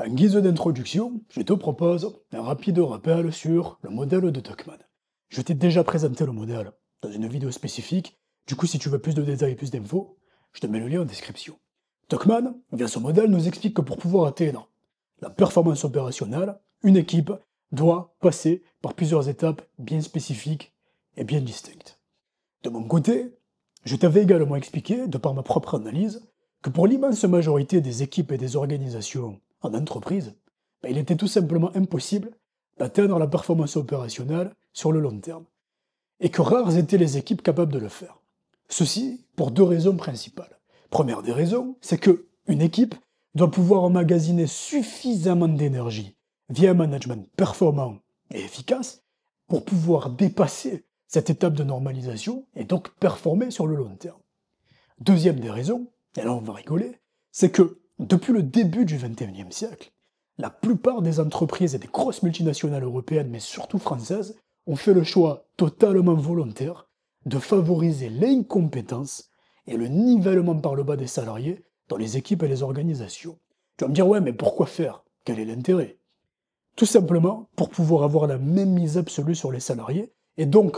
En guise d'introduction, je te propose un rapide rappel sur le modèle de Tuckman. Je t'ai déjà présenté le modèle dans une vidéo spécifique, du coup si tu veux plus de détails et plus d'infos, je te mets le lien en description. Tuckman, via ce modèle, nous explique que pour pouvoir atteindre la performance opérationnelle, une équipe doit passer par plusieurs étapes bien spécifiques et bien distinctes. De mon côté, je t'avais également expliqué, de par ma propre analyse, que pour l'immense majorité des équipes et des organisations en entreprise, il était tout simplement impossible d'atteindre la performance opérationnelle sur le long terme, et que rares étaient les équipes capables de le faire. Ceci pour deux raisons principales. Première des raisons, c'est que une équipe doit pouvoir emmagasiner suffisamment d'énergie via un management performant et efficace pour pouvoir dépasser cette étape de normalisation et donc performer sur le long terme. Deuxième des raisons, et là on va rigoler, c'est que depuis le début du XXIe siècle, la plupart des entreprises et des grosses multinationales européennes, mais surtout françaises, ont fait le choix totalement volontaire de favoriser l'incompétence et le nivellement par le bas des salariés dans les équipes et les organisations. Tu vas me dire, ouais, mais pourquoi faire? Quel est l'intérêt? Tout simplement pour pouvoir avoir la même mise absolue sur les salariés et donc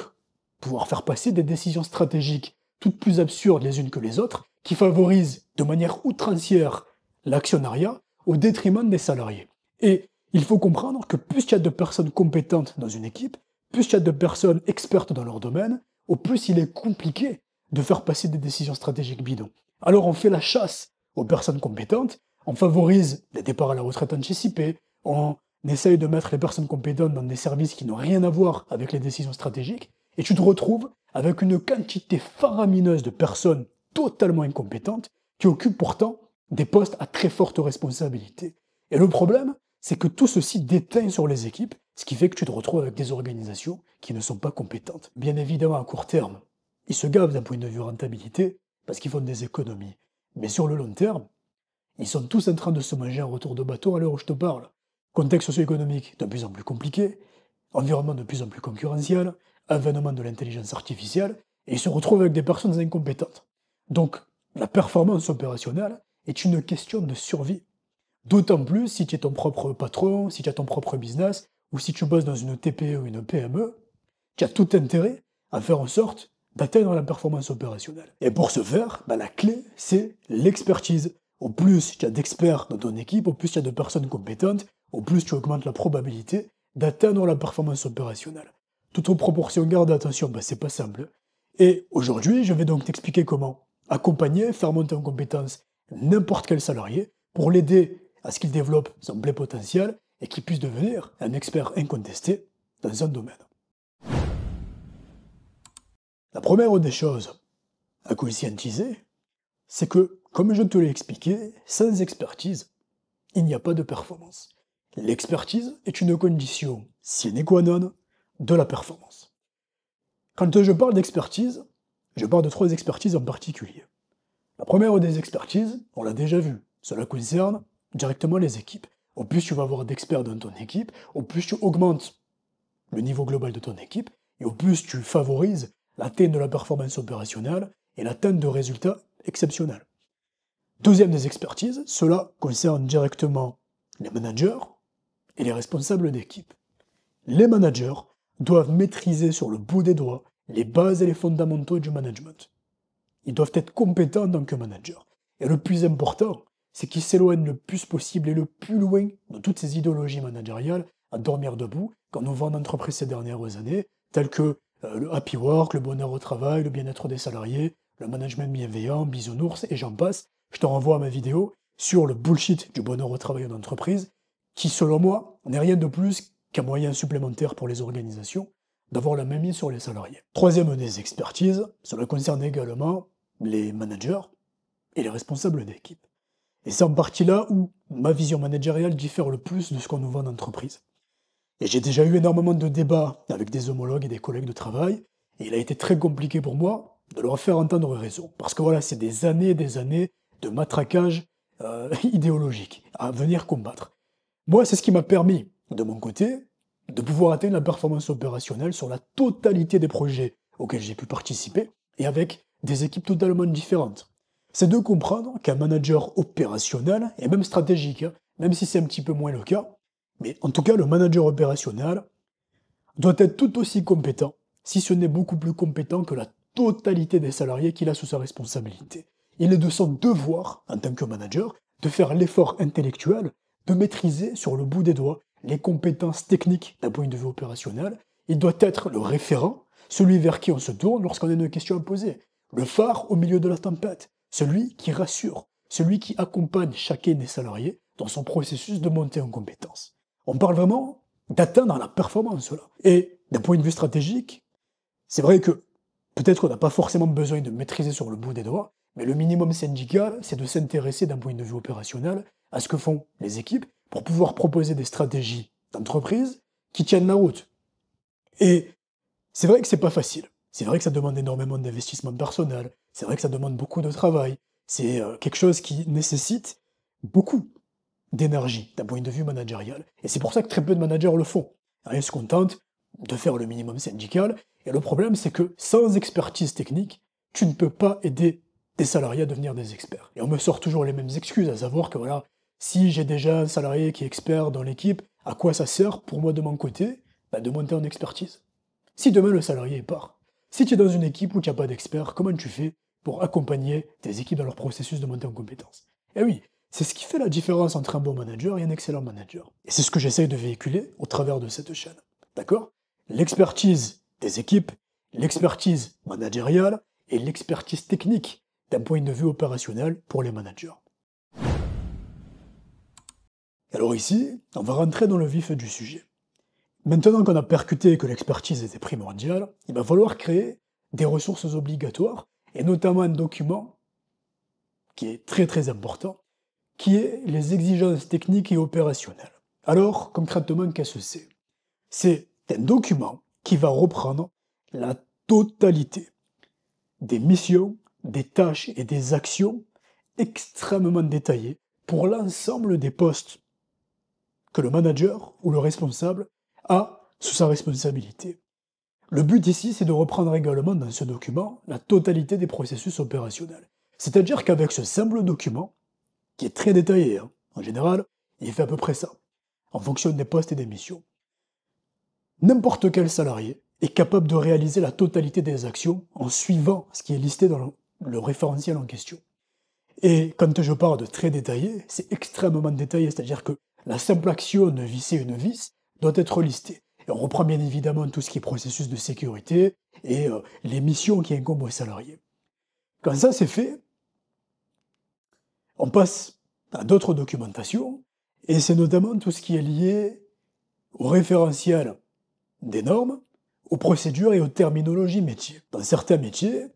pouvoir faire passer des décisions stratégiques toutes plus absurdes les unes que les autres, qui favorisent de manière outrancière l'actionnariat au détriment des salariés. Et il faut comprendre que plus il y a de personnes compétentes dans une équipe, plus il y a de personnes expertes dans leur domaine, au plus il est compliqué de faire passer des décisions stratégiques bidons. Alors on fait la chasse aux personnes compétentes, on favorise les départs à la retraite anticipés, on essaye de mettre les personnes compétentes dans des services qui n'ont rien à voir avec les décisions stratégiques, et tu te retrouves avec une quantité faramineuse de personnes totalement incompétentes qui occupent pourtant des postes à très forte responsabilité. Et le problème, c'est que tout ceci déteint sur les équipes, ce qui fait que tu te retrouves avec des organisations qui ne sont pas compétentes. Bien évidemment, à court terme, ils se gavent d'un point de vue rentabilité parce qu'ils font des économies. Mais sur le long terme, ils sont tous en train de se manger un retour de bâton à l'heure où je te parle. Contexte socio-économique de plus en plus compliqué, environnement de plus en plus concurrentiel, avènement de l'intelligence artificielle, et ils se retrouvent avec des personnes incompétentes. Donc, la performance opérationnelle est une question de survie. D'autant plus si tu es ton propre patron, si tu as ton propre business, ou si tu bosses dans une TPE ou une PME, tu as tout intérêt à faire en sorte d'atteindre la performance opérationnelle. Et pour ce faire, la clé, c'est l'expertise. Au plus tu as d'experts dans ton équipe, au plus tu as de personnes compétentes, au plus tu augmentes la probabilité d'atteindre la performance opérationnelle. Toute aux proportions, garde attention, c'est pas simple. Et aujourd'hui, je vais donc t'expliquer comment accompagner, faire monter en compétence n'importe quel salarié pour l'aider à ce qu'il développe son plein potentiel et qu'il puisse devenir un expert incontesté dans un domaine. La première des choses à conscientiser, c'est que, comme je te l'ai expliqué, sans expertise, il n'y a pas de performance. L'expertise est une condition sine qua non de la performance. Quand je parle d'expertise, je parle de trois expertises en particulier. La première des expertises, on l'a déjà vu, cela concerne directement les équipes. Au plus tu vas avoir d'experts dans ton équipe, au plus tu augmentes le niveau global de ton équipe, et au plus tu favorises l'atteinte de la performance opérationnelle et l'atteinte de résultats exceptionnels. Deuxième des expertises, cela concerne directement les managers et les responsables d'équipe. Les managers doivent maîtriser sur le bout des doigts les bases et les fondamentaux du management. Ils doivent être compétents en tant que managers. Et le plus important, c'est qu'ils s'éloignent le plus possible et le plus loin de toutes ces idéologies managériales à dormir debout qu'on nous vend en entreprise ces dernières années, telles que le happy work, le bonheur au travail, le bien-être des salariés, le management bienveillant, bisounours, et j'en passe. Je te renvoie à ma vidéo sur le bullshit du bonheur au travail en entreprise, qui, selon moi, n'est rien de plus qu'un moyen supplémentaire pour les organisations d'avoir la même mise sur les salariés. Troisième des expertises, cela concerne également les managers et les responsables d'équipe. Et c'est en partie là où ma vision managériale diffère le plus de ce qu'on nous vend d'entreprise. Et j'ai déjà eu énormément de débats avec des homologues et des collègues de travail, et il a été très compliqué pour moi de leur faire entendre raison. Parce que voilà, c'est des années et des années de matraquage idéologique à venir combattre. Moi, c'est ce qui m'a permis, de mon côté, de pouvoir atteindre la performance opérationnelle sur la totalité des projets auxquels j'ai pu participer, et avec des équipes totalement différentes. C'est de comprendre qu'un manager opérationnel, et même stratégique, même si c'est un petit peu moins le cas. Mais en tout cas, le manager opérationnel doit être tout aussi compétent, si ce n'est beaucoup plus compétent que la totalité des salariés qu'il a sous sa responsabilité. Il est de son devoir, en tant que manager, de faire l'effort intellectuel de maîtriser sur le bout des doigts les compétences techniques d'un point de vue opérationnel. Il doit être le référent, celui vers qui on se tourne lorsqu'on a une question à poser, le phare au milieu de la tempête, celui qui rassure, celui qui accompagne chacun des salariés dans son processus de montée en compétences. On parle vraiment d'atteindre la performance là. Et d'un point de vue stratégique, c'est vrai que peut-être qu'on n'a pas forcément besoin de maîtriser sur le bout des doigts, mais le minimum syndical, c'est de s'intéresser d'un point de vue opérationnel à ce que font les équipes pour pouvoir proposer des stratégies d'entreprise qui tiennent la route. Et c'est vrai que c'est pas facile. C'est vrai que ça demande énormément d'investissement personnel. C'est vrai que ça demande beaucoup de travail. C'est quelque chose qui nécessite beaucoup d'énergie d'un point de vue managérial. Et c'est pour ça que très peu de managers le font. Ils se contentent de faire le minimum syndical. Et le problème, c'est que sans expertise technique, tu ne peux pas aider des salariés à devenir des experts. Et on me sort toujours les mêmes excuses, à savoir que voilà, si j'ai déjà un salarié qui est expert dans l'équipe, à quoi ça sert pour moi de mon côté de monter en expertise? Si demain le salarié part, si tu es dans une équipe où tu n'as pas d'expert, comment tu fais pour accompagner tes équipes dans leur processus de montée en compétences? Eh oui, c'est ce qui fait la différence entre un bon manager et un excellent manager. Et c'est ce que j'essaye de véhiculer au travers de cette chaîne. D'accord? L'expertise des équipes, l'expertise managériale et l'expertise technique d'un point de vue opérationnel pour les managers. Alors ici, on va rentrer dans le vif du sujet. Maintenant qu'on a percuté que l'expertise était primordiale, il va falloir créer des ressources obligatoires, et notamment un document qui est très très important, qui est les exigences techniques et opérationnelles. Alors, concrètement, qu'est-ce que c'est? C'est un document qui va reprendre la totalité des missions, des tâches et des actions extrêmement détaillées pour l'ensemble des postes que le manager ou le responsable a sous sa responsabilité. Le but ici, c'est de reprendre également dans ce document la totalité des processus opérationnels. C'est-à-dire qu'avec ce simple document, qui est très détaillé, en général, il fait à peu près ça, en fonction des postes et des missions, n'importe quel salarié est capable de réaliser la totalité des actions en suivant ce qui est listé dans le référentiel en question. Et quand je parle de très détaillé, c'est extrêmement détaillé, c'est-à-dire que la simple action de visser une vis doit être listée. Et on reprend bien évidemment tout ce qui est processus de sécurité et les missions qui incombent aux salariés. Quand ça c'est fait, on passe à d'autres documentations, et c'est notamment tout ce qui est lié au référentiel des normes, aux procédures et aux terminologies métiers. Dans certains métiers,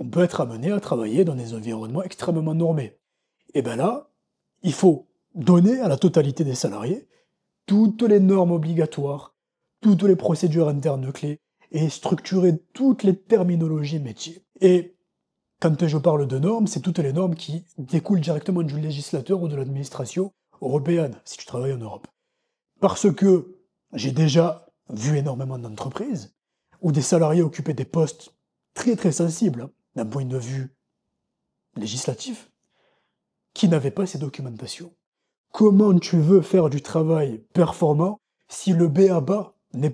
on peut être amené à travailler dans des environnements extrêmement normés. Et bien là, il faut donner à la totalité des salariés toutes les normes obligatoires, toutes les procédures internes clés et structurer toutes les terminologies métiers. Et quand je parle de normes, c'est toutes les normes qui découlent directement du législateur ou de l'administration européenne, si tu travailles en Europe. Parce que j'ai déjà vu énormément d'entreprises où des salariés occupaient des postes très très sensibles d'un point de vue législatif qui n'avaient pas ces documentations. Comment tu veux faire du travail performant si le b.a.-ba n'est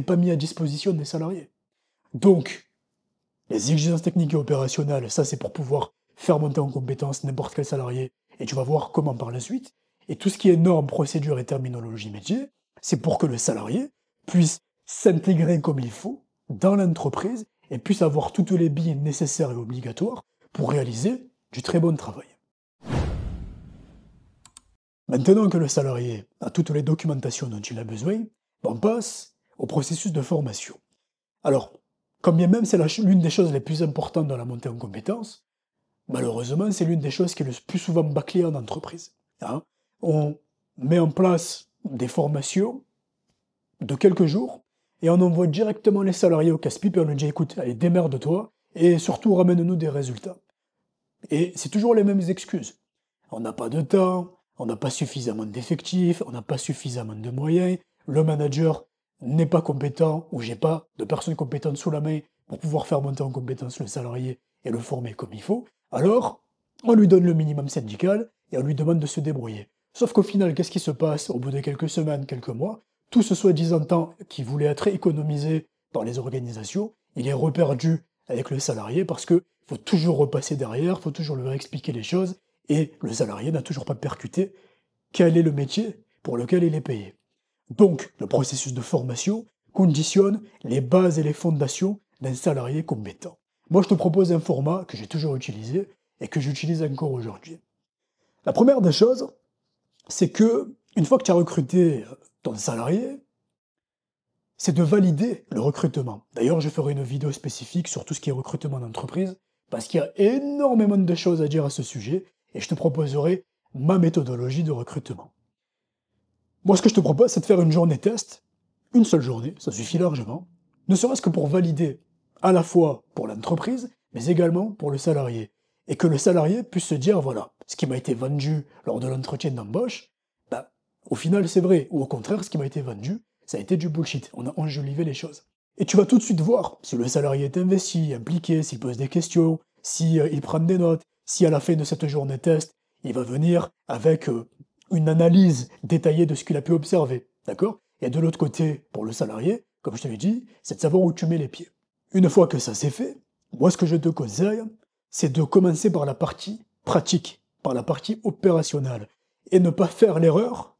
pas mis à disposition des salariés? Donc, les exigences techniques et opérationnelles, ça c'est pour pouvoir faire monter en compétence n'importe quel salarié, et tu vas voir comment par la suite. Et tout ce qui est normes, procédures et terminologie métier, c'est pour que le salarié puisse s'intégrer comme il faut dans l'entreprise et puisse avoir toutes les billes nécessaires et obligatoires pour réaliser du très bon travail. Maintenant que le salarié a toutes les documentations dont il a besoin, on passe au processus de formation. Alors, quand bien même c'est l'une des choses les plus importantes dans la montée en compétences, malheureusement c'est l'une des choses qui est le plus souvent bâclée en entreprise. On met en place des formations de quelques jours et on envoie directement les salariés au casse-pipe et on leur dit écoute, allez démerde-toi et surtout ramène-nous des résultats. Et c'est toujours les mêmes excuses. On n'a pas de temps, on n'a pas suffisamment d'effectifs, on n'a pas suffisamment de moyens, le manager n'est pas compétent ou j'ai pas de personnes compétentes sous la main pour pouvoir faire monter en compétence le salarié et le former comme il faut. Alors, On lui donne le minimum syndical et on lui demande de se débrouiller. Sauf qu'au final, qu'est-ce qui se passe au bout de quelques semaines, quelques mois? Tout ce soi-disant temps qui voulait être économisé par les organisations, il est reperdu avec le salarié parce que faut toujours repasser derrière, faut toujours lui expliquer les choses et le salarié n'a toujours pas percuté quel est le métier pour lequel il est payé. Donc, le processus de formation conditionne les bases et les fondations d'un salarié compétent. Moi, je te propose un format que j'ai toujours utilisé et que j'utilise encore aujourd'hui. La première des choses, c'est que, une fois que tu as recruté ton salarié, c'est de valider le recrutement. D'ailleurs, je ferai une vidéo spécifique sur tout ce qui est recrutement d'entreprise, parce qu'il y a énormément de choses à dire à ce sujet, et je te proposerai ma méthodologie de recrutement. Moi, ce que je te propose, c'est de faire une journée test, une seule journée, ça suffit largement, ne serait-ce que pour valider à la fois pour l'entreprise, mais également pour le salarié. Et que le salarié puisse se dire, voilà, ce qui m'a été vendu lors de l'entretien d'embauche, bah, au final c'est vrai, ou au contraire, ce qui m'a été vendu, ça a été du bullshit, on a enjolivé les choses. Et tu vas tout de suite voir si le salarié est investi, impliqué, s'il pose des questions, si il prend des notes, si à la fin de cette journée test, il va venir avec une analyse détaillée de ce qu'il a pu observer, d'accord? Et de l'autre côté, pour le salarié, comme je te l'ai dit, c'est de savoir où tu mets les pieds. Une fois que ça c'est fait, moi ce que je te conseille, c'est de commencer par la partie pratique, par la partie opérationnelle, et ne pas faire l'erreur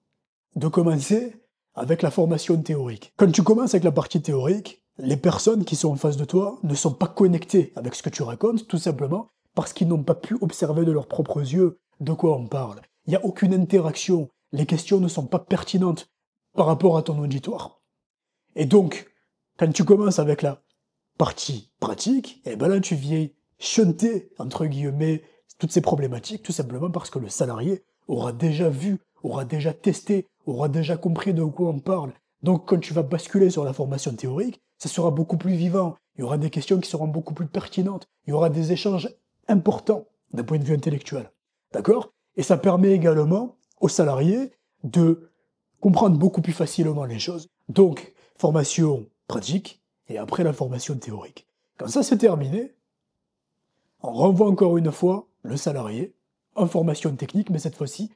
de commencer avec la formation théorique. Quand tu commences avec la partie théorique, les personnes qui sont en face de toi ne sont pas connectées avec ce que tu racontes, tout simplement parce qu'ils n'ont pas pu observer de leurs propres yeux de quoi on parle. Il n'y a aucune interaction, les questions ne sont pas pertinentes par rapport à ton auditoire. Et donc, quand tu commences avec la partie pratique, et ben là tu viens chanter, entre guillemets, toutes ces problématiques, tout simplement parce que le salarié aura déjà vu, aura déjà testé, aura déjà compris de quoi on parle. Donc quand tu vas basculer sur la formation théorique, ça sera beaucoup plus vivant, il y aura des questions qui seront beaucoup plus pertinentes, il y aura des échanges importants d'un point de vue intellectuel. D'accord? Et ça permet également aux salariés de comprendre beaucoup plus facilement les choses. Donc, formation pratique, et après la formation théorique. Quand ça c'est terminé, on renvoie encore une fois le salarié en formation technique, mais cette fois-ci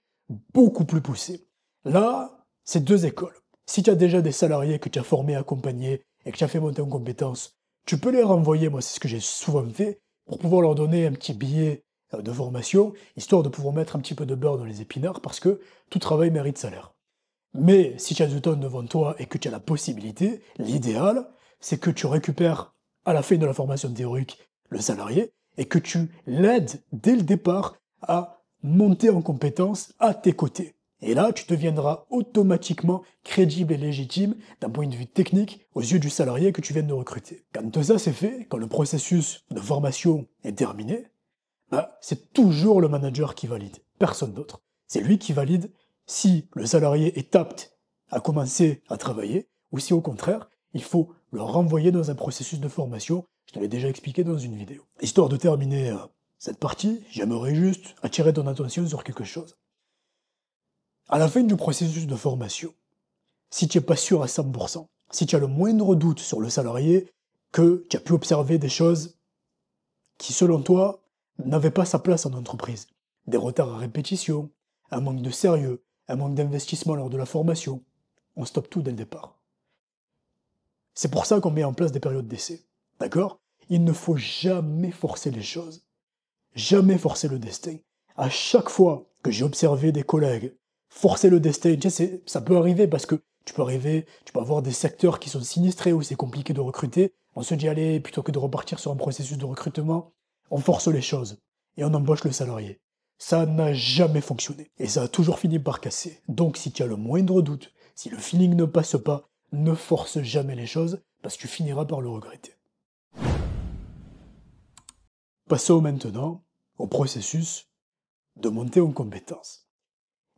beaucoup plus poussée. Là, c'est deux écoles. Si tu as déjà des salariés que tu as formés, accompagnés et que tu as fait monter en compétences, tu peux les renvoyer, moi c'est ce que j'ai souvent fait, pour pouvoir leur donner un petit billet de formation, histoire de pouvoir mettre un petit peu de beurre dans les épinards, parce que tout travail mérite salaire. Mais si tu as du temps devant toi et que tu as la possibilité, l'idéal, c'est que tu récupères à la fin de la formation théorique le salarié et que tu l'aides dès le départ à monter en compétence à tes côtés. Et là, tu deviendras automatiquement crédible et légitime d'un point de vue technique aux yeux du salarié que tu viens de recruter. Quand ça c'est fait, quand le processus de formation est terminé, bah, c'est toujours le manager qui valide, personne d'autre. C'est lui qui valide si le salarié est apte à commencer à travailler, ou si au contraire, il faut le renvoyer dans un processus de formation. Je te l'ai déjà expliqué dans une vidéo. Histoire de terminer cette partie, j'aimerais juste attirer ton attention sur quelque chose. À la fin du processus de formation, si tu n'es pas sûr à 100%, si tu as le moindre doute sur le salarié, que tu as pu observer des choses qui, selon toi, n'avaient pas sa place en entreprise, des retards à répétition, un manque de sérieux, un manque d'investissement lors de la formation, on stoppe tout dès le départ. C'est pour ça qu'on met en place des périodes d'essai. D'accord? Il ne faut jamais forcer les choses. Jamais forcer le destin. À chaque fois que j'ai observé des collègues forcer le destin, tu sais, ça peut arriver parce que tu peux avoir des secteurs qui sont sinistrés où c'est compliqué de recruter. On se dit, allez, plutôt que de repartir sur un processus de recrutement, on force les choses et on embauche le salarié. Ça n'a jamais fonctionné et ça a toujours fini par casser. Donc si tu as le moindre doute, si le feeling ne passe pas, ne force jamais les choses parce que tu finiras par le regretter. Passons maintenant au processus de montée en compétences.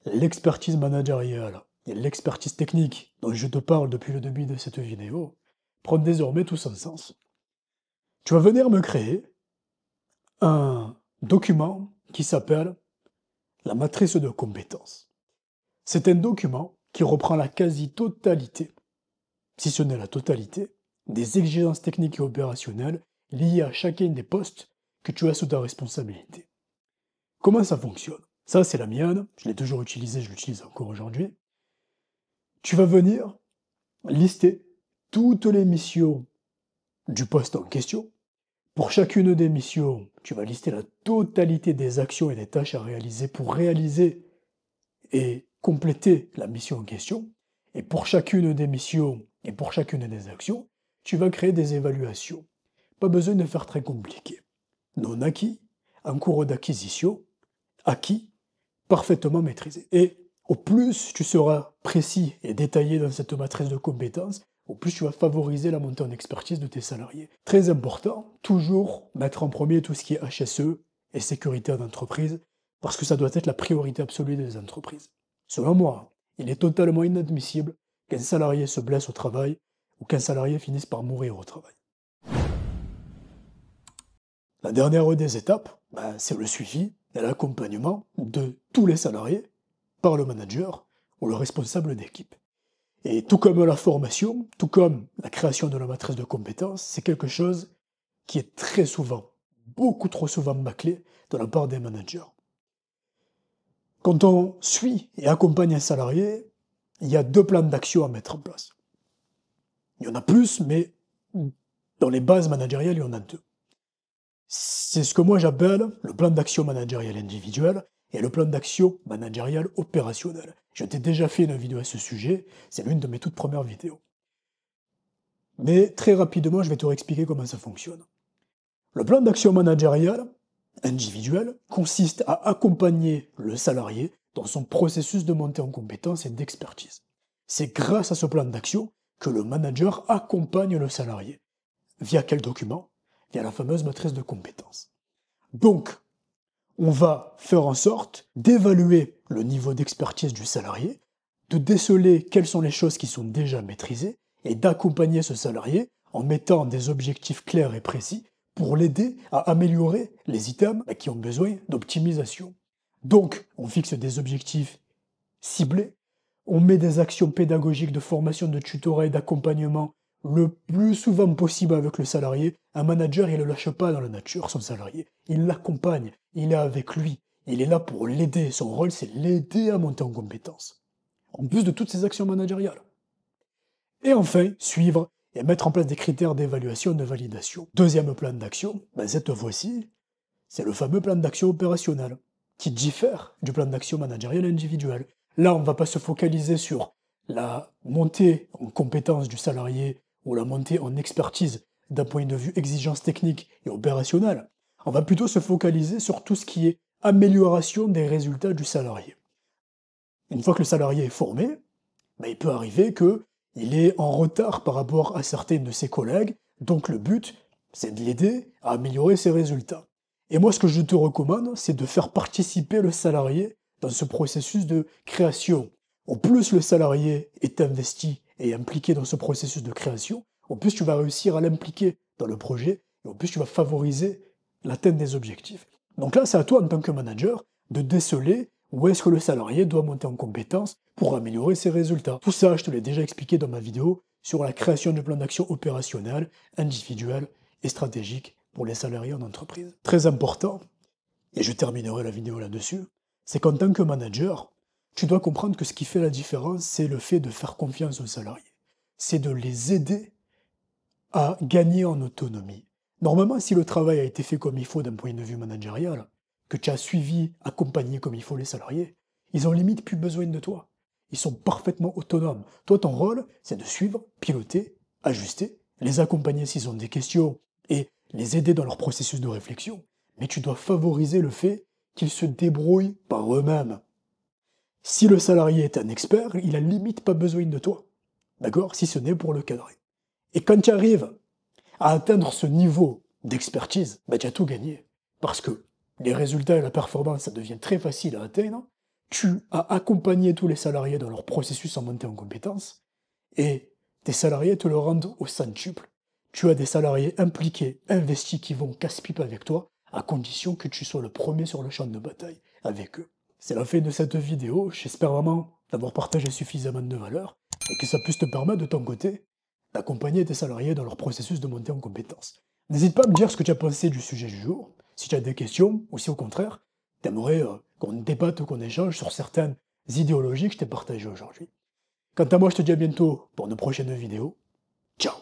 L'expertise managériale et l'expertise technique dont je te parle depuis le début de cette vidéo prend désormais tout son sens. Tu vas venir me créer un document qui s'appelle la matrice de compétences. C'est un document qui reprend la quasi-totalité, si ce n'est la totalité, des exigences techniques et opérationnelles liées à chacun des postes que tu as sous ta responsabilité. Comment ça fonctionne? Ça, c'est la mienne, je l'ai toujours utilisée, je l'utilise encore aujourd'hui. Tu vas venir lister toutes les missions du poste en question. Pour chacune des missions, tu vas lister la totalité des actions et des tâches à réaliser pour réaliser et compléter la mission en question. Et pour chacune des missions et pour chacune des actions, tu vas créer des évaluations. Pas besoin de faire très compliqué. Non acquis, en cours d'acquisition, acquis, parfaitement maîtrisé. Et au plus tu seras précis et détaillé dans cette matrice de compétences, au plus tu vas favoriser la montée en expertise de tes salariés. Très important, toujours mettre en premier tout ce qui est HSE et sécurité en entreprise, parce que ça doit être la priorité absolue des entreprises. Selon moi, il est totalement inadmissible qu'un salarié se blesse au travail ou qu'un salarié finisse par mourir au travail. La dernière des étapes, c'est le suivi et l'accompagnement de tous les salariés par le manager ou le responsable d'équipe. Et tout comme la formation, tout comme la création de la matrice de compétences, c'est quelque chose qui est très souvent, beaucoup trop souvent bâclé de la part des managers. Quand on suit et accompagne un salarié, il y a 2 plans d'action à mettre en place. Il y en a plus, mais dans les bases managériales, il y en a 2. C'est ce que moi j'appelle le plan d'action managérial individuel et le plan d'action managérial opérationnel. Je t'ai déjà fait une vidéo à ce sujet, c'est l'une de mes toutes premières vidéos. Mais très rapidement, je vais te réexpliquer comment ça fonctionne. Le plan d'action managérial individuel consiste à accompagner le salarié dans son processus de montée en compétences et d'expertise. C'est grâce à ce plan d'action que le manager accompagne le salarié. Via quel document? Via la fameuse matrice de compétences. Donc, on va faire en sorte d'évaluer le niveau d'expertise du salarié, de déceler quelles sont les choses qui sont déjà maîtrisées et d'accompagner ce salarié en mettant des objectifs clairs et précis pour l'aider à améliorer les items qui ont besoin d'optimisation. Donc, on fixe des objectifs ciblés, on met des actions pédagogiques de formation, de tutorat et d'accompagnement le plus souvent possible avec le salarié. Un manager, il ne le lâche pas dans la nature, son salarié. Il l'accompagne, il est avec lui, il est là pour l'aider. Son rôle, c'est l'aider à monter en compétences. En plus de toutes ces actions managériales. Et enfin, suivre et mettre en place des critères d'évaluation et de validation. Deuxième plan d'action, cette fois-ci, c'est le fameux plan d'action opérationnel, qui diffère du plan d'action managérial individuel. Là, on ne va pas se focaliser sur la montée en compétences du salarié ou la montée en expertise d'un point de vue exigence technique et opérationnelle. On va plutôt se focaliser sur tout ce qui est amélioration des résultats du salarié. Une fois que le salarié est formé, il peut arriver qu'il est en retard par rapport à certains de ses collègues, donc le but, c'est de l'aider à améliorer ses résultats. Et moi, ce que je te recommande, c'est de faire participer le salarié dans ce processus de création. Au plus le salarié est investi et impliqué dans ce processus de création, au plus tu vas réussir à l'impliquer dans le projet, et au plus tu vas favoriser l'atteinte des objectifs. Donc là, c'est à toi, en tant que manager, de déceler où est-ce que le salarié doit monter en compétence pour améliorer ses résultats. Tout ça, je te l'ai déjà expliqué dans ma vidéo sur la création du plan d'action opérationnel, individuel et stratégique pour les salariés en entreprise. Très important, et je terminerai la vidéo là-dessus, c'est qu'en tant que manager, tu dois comprendre que ce qui fait la différence, c'est le fait de faire confiance aux salariés. C'est de les aider à gagner en autonomie. Normalement, si le travail a été fait comme il faut d'un point de vue managérial, que tu as suivi, accompagné comme il faut les salariés, ils ont limite plus besoin de toi. Ils sont parfaitement autonomes. Toi, ton rôle, c'est de suivre, piloter, ajuster, les accompagner s'ils ont des questions et les aider dans leur processus de réflexion. Mais tu dois favoriser le fait qu'ils se débrouillent par eux-mêmes. Si le salarié est un expert, il a limite pas besoin de toi. D'accord? Si ce n'est pour le cadrer. Et quand tu arrives à atteindre ce niveau d'expertise, tu as tout gagné. Parce que les résultats et la performance, ça devient très facile à atteindre. Tu as accompagné tous les salariés dans leur processus en montée en compétences, et tes salariés te le rendent au centuple. Tu as des salariés impliqués, investis, qui vont casse-pipe avec toi, à condition que tu sois le premier sur le champ de bataille avec eux. C'est la fin de cette vidéo, j'espère vraiment d'avoir partagé suffisamment de valeur, et que ça puisse te permettre de ton côté d'accompagner tes salariés dans leur processus de montée en compétences. N'hésite pas à me dire ce que tu as pensé du sujet du jour, si tu as des questions, ou si au contraire, t'aimerais qu'on débatte ou qu'on échange sur certaines idéologies que je t'ai partagées aujourd'hui. Quant à moi, je te dis à bientôt pour une prochaine vidéo. Ciao!